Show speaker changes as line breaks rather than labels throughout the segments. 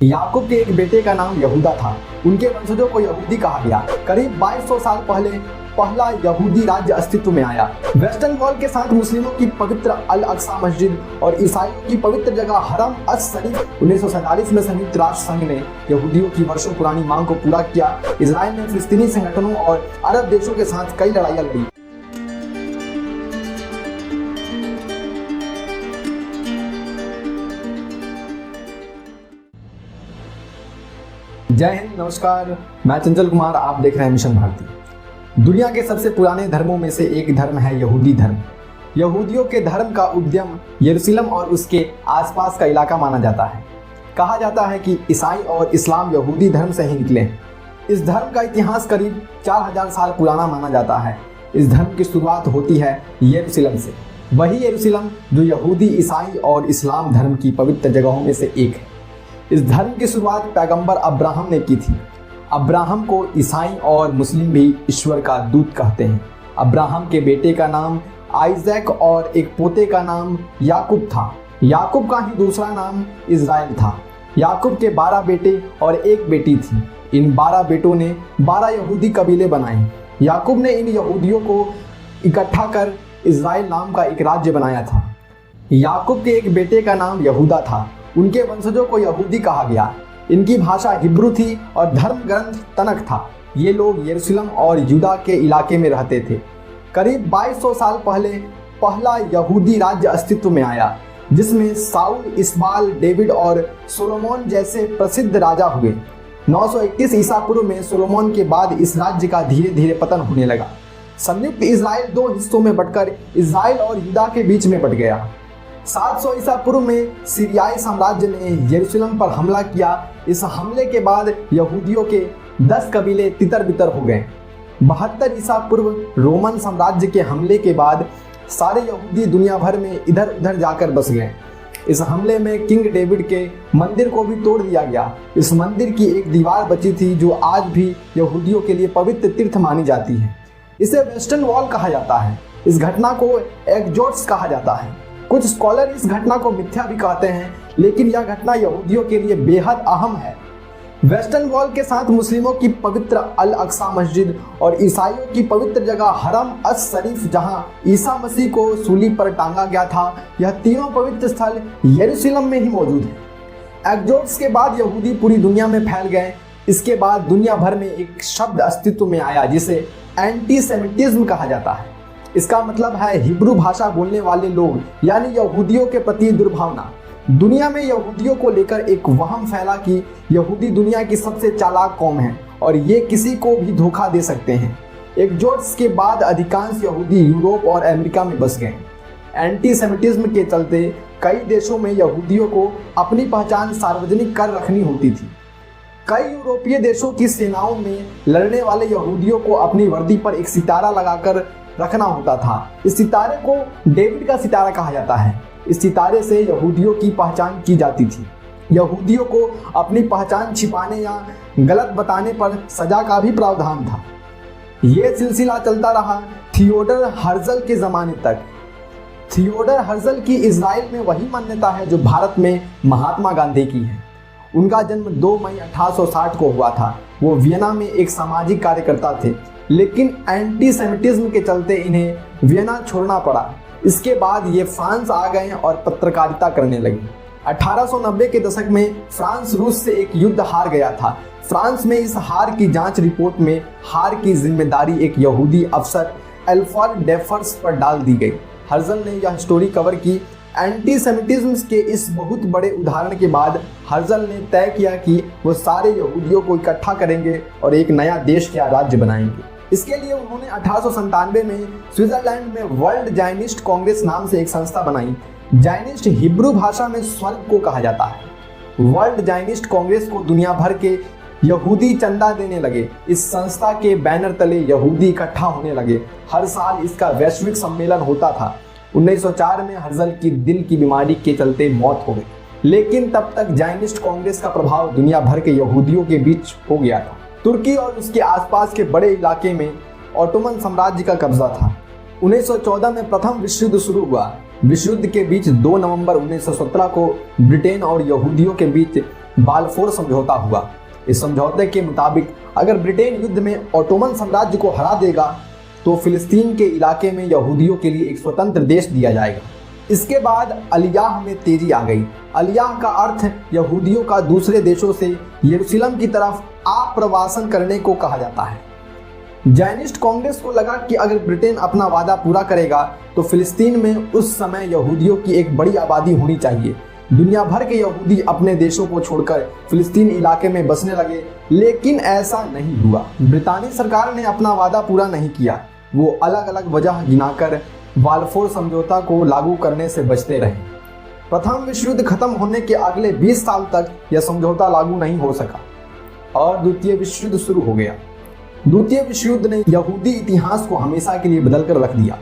याकूब के एक बेटे का नाम यहूदा था। उनके वंशजों को यहूदी कहा गया। करीब 2200 साल पहले पहला यहूदी राज्य अस्तित्व में आया। वेस्टर्न वॉल के साथ मुस्लिमों की पवित्र अल अक्सा मस्जिद और ईसाइयों की पवित्र जगह हरम अस शरीफ 1947 में संयुक्त राष्ट्र संघ ने यहूदियों की वर्षों पुरानी मांग को पूरा किया। इजराइल ने फिलिस्तीनी संगठनों और अरब देशों के साथ कई लड़ाइयाँ लड़ी। जय हिंद, नमस्कार। मैं चंचल कुमार, आप देख रहे हैं मिशन भारती। दुनिया के सबसे पुराने धर्मों में से एक धर्म है यहूदी धर्म। यहूदियों के धर्म का उद्यम यरूशलेम और उसके आसपास का इलाका माना जाता है। कहा जाता है कि ईसाई और इस्लाम यहूदी धर्म से ही निकले हैं। इस धर्म का इतिहास करीब 4000 साल पुराना माना जाता है। इस धर्म की शुरुआत होती है यरूशलेम से। वही यरूशलेम जो यहूदी, ईसाई और इस्लाम धर्म की पवित्र जगहों में से एक है। इस धर्म की शुरुआत पैगंबर अब्राहम ने की थी। अब्राहम को ईसाई और मुस्लिम भी ईश्वर का दूत कहते हैं। अब्राहम के बेटे का नाम आइजैक और एक पोते का नाम याकूब था। याकूब का ही दूसरा नाम इजराइल था। याकूब के 12 बेटे और एक बेटी थी। इन 12 बेटों ने 12 यहूदी कबीले बनाए। याकूब ने इन यहूदियों को इकट्ठा कर इजराइल नाम का एक राज्य बनाया था। याकूब के एक बेटे का नाम यहूदा था। उनके वंशजों को यहूदी कहा गया। इनकी भाषा हिब्रू थी और धर्म ग्रंथ तनक था। ये लोग यरूशलेम और यूदा के इलाके में रहते थे। करीब 2200 साल पहले पहला यहूदी राज्य अस्तित्व में आया, जिसमें साउल, इस्माइल, डेविड और सोलोमन जैसे प्रसिद्ध राजा हुए। 921 ईसा पूर्व में सोलोमन के बाद इस राज्य का धीरे धीरे पतन होने लगा। संयुक्त इजराइल 2 हिस्सों में बंटकर इजराइल और यूदा के बीच में बंट गया। 700 ईसा पूर्व में सीरियाई साम्राज्य ने यरूशलेम पर हमला किया। इस हमले के बाद यहूदियों के 10 कबीले तितर बितर हो गए। 72 ईसा पूर्व रोमन साम्राज्य के हमले के बाद सारे यहूदी दुनिया भर में इधर उधर जाकर बस गए। इस हमले में किंग डेविड के मंदिर को भी तोड़ दिया गया। इस मंदिर की एक दीवार बची थी जो आज भी यहूदियों के लिए पवित्र तीर्थ मानी जाती है। इसे वेस्टर्न वॉल कहा जाता है। इस घटना को एक्सोडस कहा जाता है। कुछ स्कॉलर इस घटना को मिथ्या भी कहते हैं, लेकिन यह घटना यहूदियों के लिए बेहद अहम है। वेस्टर्न वॉल के साथ मुस्लिमों की पवित्र अल अक्सा मस्जिद और ईसाइयों की पवित्र जगह हरम अस शरीफ, जहां ईसा मसीह को सूली पर टांगा गया था, यह तीनों पवित्र स्थल यरूशलेम में ही मौजूद है। एक्सोडस के बाद यहूदी पूरी दुनिया में फैल गए। इसके बाद दुनिया भर में एक शब्द अस्तित्व में आया जिसे एंटीसेमिटिज्म कहा जाता है। इसका मतलब है हिब्रू भाषा बोलने वाले लोग, यानी यहूदियों के प्रति दुर्भावना। दुनिया में यहूदियों को लेकर एक वहम फैला कि यहूदी दुनिया की सबसे चालाक कौम है और ये किसी को भी धोखा दे सकते हैं। एक्सोडस के बाद अधिकांश यहूदी यूरोप और अमेरिका में बस गए। एंटीसेमिटिज्म के चलते कई देशों में यहूदियों को अपनी पहचान सार्वजनिक कर रखनी होती थी। कई यूरोपीय देशों की सेनाओं में लड़ने वाले यहूदियों को अपनी वर्दी पर एक सितारा लगाकर रखना होता था। इस सितारे को डेविड का सितारा कहा जाता है। इस सितारे से यहूदियों की पहचान की जाती थी। यहूदियों को अपनी पहचान छिपाने या गलत बताने पर सजा का भी प्रावधान था। यह सिलसिला चलता रहा थियोडर हर्जल के ज़माने तक। थियोडर हर्जल की इजराइल में वही मान्यता है जो भारत में महात्मा गांधी की है। उनका जन्म 2 मई 1860 को हुआ था। वो वियना में एक सामाजिक कार्यकर्ता थे, लेकिन एंटीसेमिटिज्म के चलते इन्हें वियना छोड़ना पड़ा। इसके बाद ये फ्रांस आ गए और पत्रकारिता करने लगे। 1890 के दशक में फ्रांस रूस से एक युद्ध हार गया था। फ्रांस में इस हार की जांच रिपोर्ट में हार की जिम्मेदारी एक यहूदी अफसर एल्फ्रेड डेफर्स पर डाल दी गई। हर्जल ने यह स्टोरी कवर की। एंटीसेमिटिज्म के इस बहुत बड़े उदाहरण के बाद हर्जल ने तय किया कि वो सारे यहूदियों को इकट्ठा करेंगे और एक नया देश या राज्य बनाएंगे। इसके लिए उन्होंने 1897 में स्विट्जरलैंड में वर्ल्ड जायनिस्ट कांग्रेस नाम से एक संस्था बनाई। जायनिस्ट हिब्रू भाषा में स्वर्ग को कहा जाता है। वर्ल्ड जायनिस्ट कांग्रेस को दुनिया भर के यहूदी चंदा देने लगे। इस संस्था के बैनर तले यहूदी इकट्ठा होने लगे। हर साल इसका वैश्विक सम्मेलन होता था। 1904 में हर्जल की दिल की बीमारी के चलते मौत हो गई, लेकिन तब तक जायनिस्ट कांग्रेस का प्रभाव दुनिया भर के यहूदियों के बीच हो गया था। तुर्की और उसके आसपास के बड़े इलाके में ऑटोमन साम्राज्य का कब्जा था। 1914 में प्रथम विश्व युद्ध शुरू हुआ। विश्व युद्ध के बीच 2 नवंबर 1917 को ब्रिटेन और यहूदियों के बीच बाल्फोर समझौता हुआ। इस समझौते के मुताबिक अगर ब्रिटेन युद्ध में ओटोमन साम्राज्य को हरा देगा तो फिलिस्तीन के इलाके में यहूदियों के लिए एक स्वतंत्र देश दिया जाएगा। इसके बाद अलियाह में तेजी आ गई। अलियाह का अर्थ यहूदियों का दूसरे देशों से यरूशलेम की तरफ आप्रवासन करने को कहा जाता है। ज़ायनिस्ट कांग्रेस को लगा कि अगर ब्रिटेन अपना वादा पूरा करेगा तो फिलिस्तीन में उस समय यहूदियों की एक बड़ी आबादी होनी चाहिए। दुनिया भर के यहूदी अपने देशों को छोड़कर फिलिस्तीन इलाके में बसने लगे, लेकिन ऐसा नहीं हुआ। ब्रितानी सरकार ने अपना वादा पूरा नहीं किया। वो अलग अलग वजह गिनाकर बाल्फोर समझौता को लागू करने से बचते रहे। प्रथम विश्व युद्ध खत्म होने के अगले 20 साल तक यह समझौता लागू नहीं हो सका और द्वितीय विश्व युद्ध शुरू हो गया। द्वितीय विश्व युद्ध ने यहूदी इतिहास को हमेशा के लिए बदल कर रख दिया।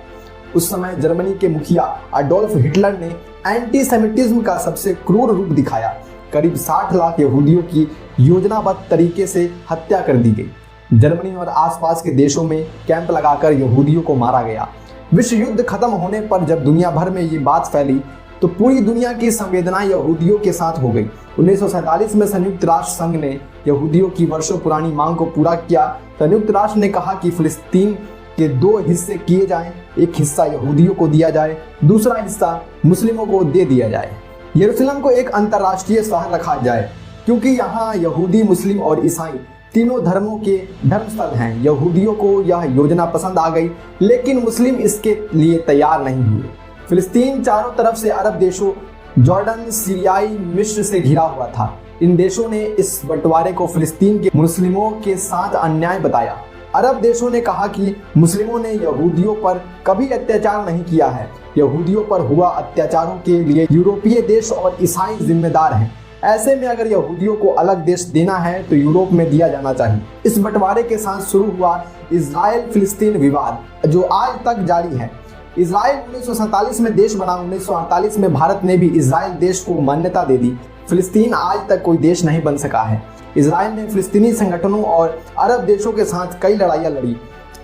उस समय जर्मनी के मुखिया अडोल्फ हिटलर ने एंटीसेमिटिज्म का सबसे क्रूर रूप दिखाया। करीब 60 लाख यहूदियों की योजनाबद्ध तरीके से हत्या कर दी गई। जर्मनी और आसपास के देशों में कैंप लगाकर यहूदियों को मारा गया। विश्व युद्ध खत्म होने पर जब दुनिया भर में ये बात फैली तो पूरी दुनिया की संवेदना यहूदियों के साथ हो गई। 1947 में संयुक्त राष्ट्र संघ ने यहूदियों की वर्षों पुरानी मांग को पूरा किया। संयुक्त राष्ट्र ने कहा कि फिलिस्तीन के 2 हिस्से किए जाएं, एक हिस्सा यहूदियों को दिया जाए, दूसरा हिस्सा मुस्लिमों को दे दिया जाए। यरूशलेम को एक अंतर्राष्ट्रीय शहर रखा जाए क्योंकि यहाँ यहूदी, मुस्लिम और ईसाई तीनों धर्मों के धर्मस्थल हैं। यहूदियों को यह योजना पसंद आ गई, लेकिन मुस्लिम इसके लिए तैयार नहीं हुए। फिलिस्तीन चारों तरफ से अरब देशों जॉर्डन, सीरियाई, मिस्र से घिरा हुआ था। इन देशों ने इस बंटवारे को फिलिस्तीन के मुस्लिमों के साथ अन्याय बताया। अरब देशों ने कहा कि मुस्लिमों ने यहूदियों पर कभी अत्याचार नहीं किया है। यहूदियों पर हुआ अत्याचारों के लिए यूरोपीय देश और ईसाई जिम्मेदार हैं। ऐसे में अगर यहूदियों को अलग देश देना है तो यूरोप में दिया जाना चाहिए। इस बंटवारे के साथ शुरू हुआ इजराइल फिलिस्तीन विवाद जो आज तक जारी है। इजराइल 1947 में देश बना। 1948 में भारत ने भी इजराइल देश को मान्यता दे दी। फिलिस्तीन आज तक कोई देश नहीं बन सका है। इजराइल ने फिलिस्तीनी संगठनों और अरब देशों के साथ कई लड़ाइयाँ लड़ी।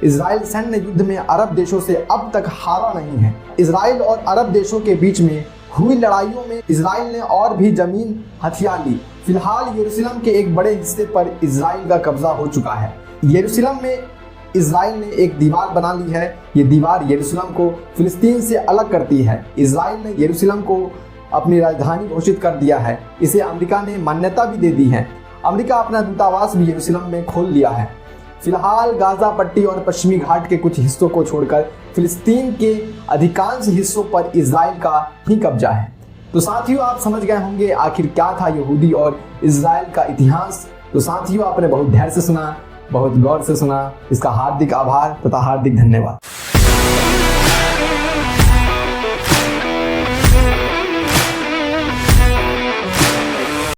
इजराइल सैन्य युद्ध में अरब देशों से अब तक हारा नहीं है। इजराइल और अरब देशों के बीच में हुई लड़ाइयों में इजराइल ने और भी जमीन हथिया ली। फिलहाल यरूशलेम के एक बड़े हिस्से पर इजराइल का कब्जा हो चुका है। यरूशलेम में इजराइल ने एक दीवार बना ली है। ये दीवार यरूशलेम को फिलिस्तीन से अलग करती है। इजराइल ने यरूशलेम को अपनी राजधानी घोषित कर दिया है। इसे अमेरिका ने मान्यता भी दे दी है। अमेरिका अपना दूतावास भी यरूशलेम में खोल लिया है। फिलहाल गाजा पट्टी और पश्चिमी घाट के कुछ हिस्सों को छोड़कर फिलिस्तीन के अधिकांश हिस्सों पर इजराइल का ही कब्जा है। तो साथियों, आप समझ गए होंगे आखिर क्या था यहूदी और इजराइल का इतिहास। तो साथियों, आपने बहुत धैर्य से सुना, बहुत गौर से सुना। इसका हार्दिक आभार तथा हार्दिक धन्यवाद।